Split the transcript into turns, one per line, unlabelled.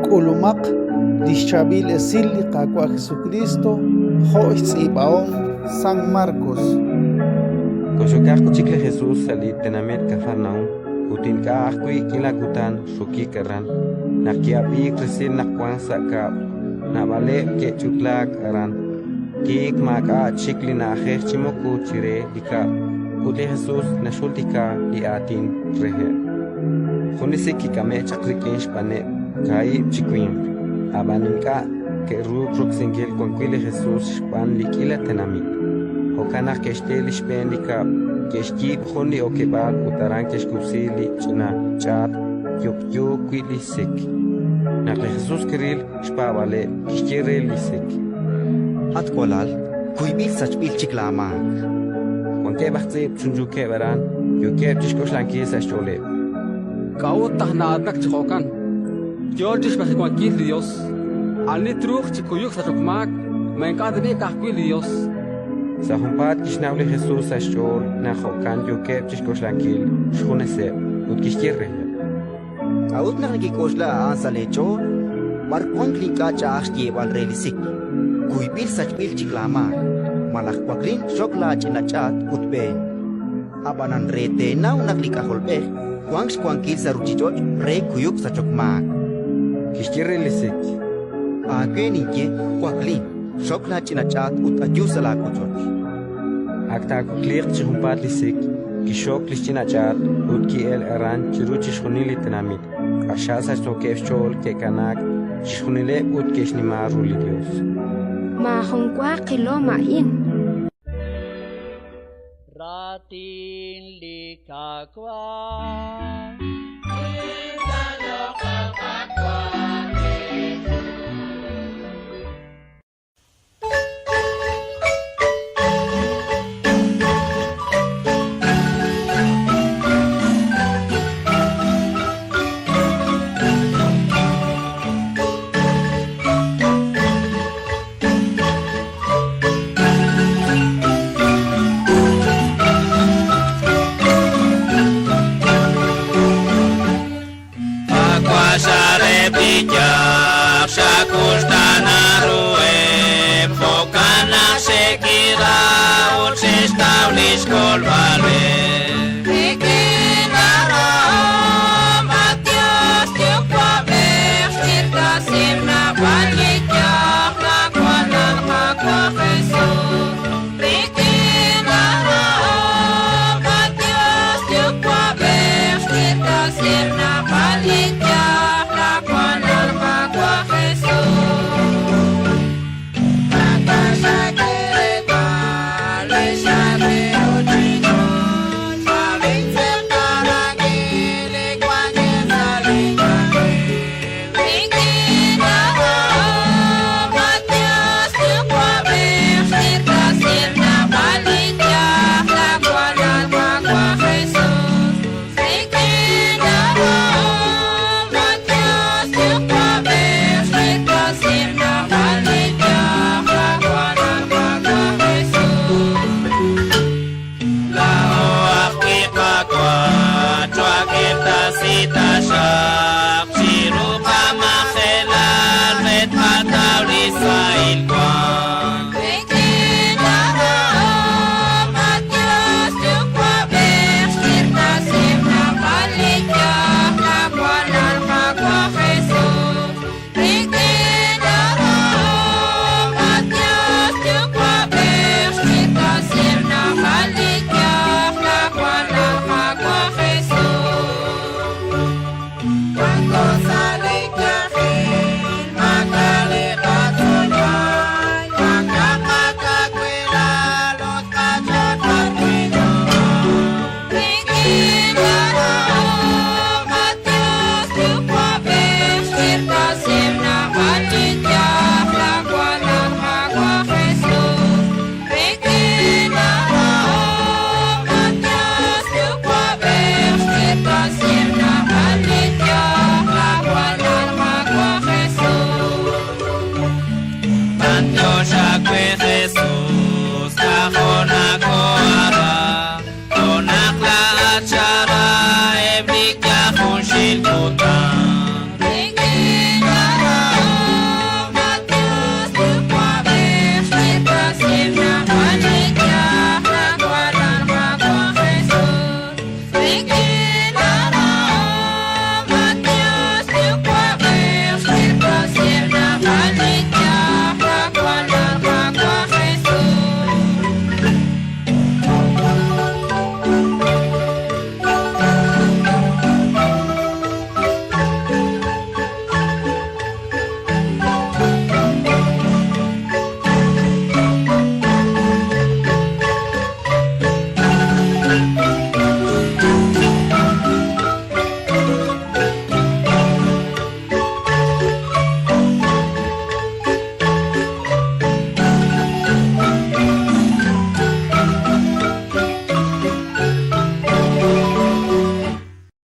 Kulumak Dischabil Esili Kakwa Jesucristo Jois Ibaon San Marcos.
Koshokako chikle Jesús salit tenamet Cafarnaum, utin ka akui kilakutan shuki karan, nakiapi kresin nakwan saka, nabale ke chuklak aran, kik maka chikli na chimoku chire dika, ute Jesús nashultika di atin rehe. Khunisi kikame chakrikin shpane, kai chikwin, abaninka ke ruk singil konkwile Jesús shpan likila tenamit. Hokana keshtel shpendika keshki khoni okebal utaran keshkusili china chat yukyu kwili sik na Jesus kiril shpawale kishireli sik
At kolal kuybil sachbil chiklama
konte bahtse chunjuke baran yuke tishkoshlanki sashole
Kau tahna adnak chikokan George bakikwan kil Dios Alni truch chikuyuk sa chukmak Maengkadbi kahkwil Dios
sa humpat kishnawle Jesus ashol na khokan yuke tishkoshlankil shkhunese utkishirre
Aut nakikosla sa lecho Markwang klika chaashti wal relisik Kuybil sachbil chiklama Malakwaklin shokla chinachat utbe Abanan rete na unaklika holbe Kwangs kwangkil sa ruchichot re kuyuk sa chokmak
kishirre lisik
Akeninke kwaklin Shokla chinachat ut ajusala kuchot
akta kuklir chihumpat lisik kishok lischinachat ut ki el aran chiru chishunili tenamit ashasa chokef chol ke kanak chishunile ut keshnimaru li Dios
Ma hongkwa kilo main
Ratin likakwa
bijak sakustana ruem fokana sekira utsis taulis kolbale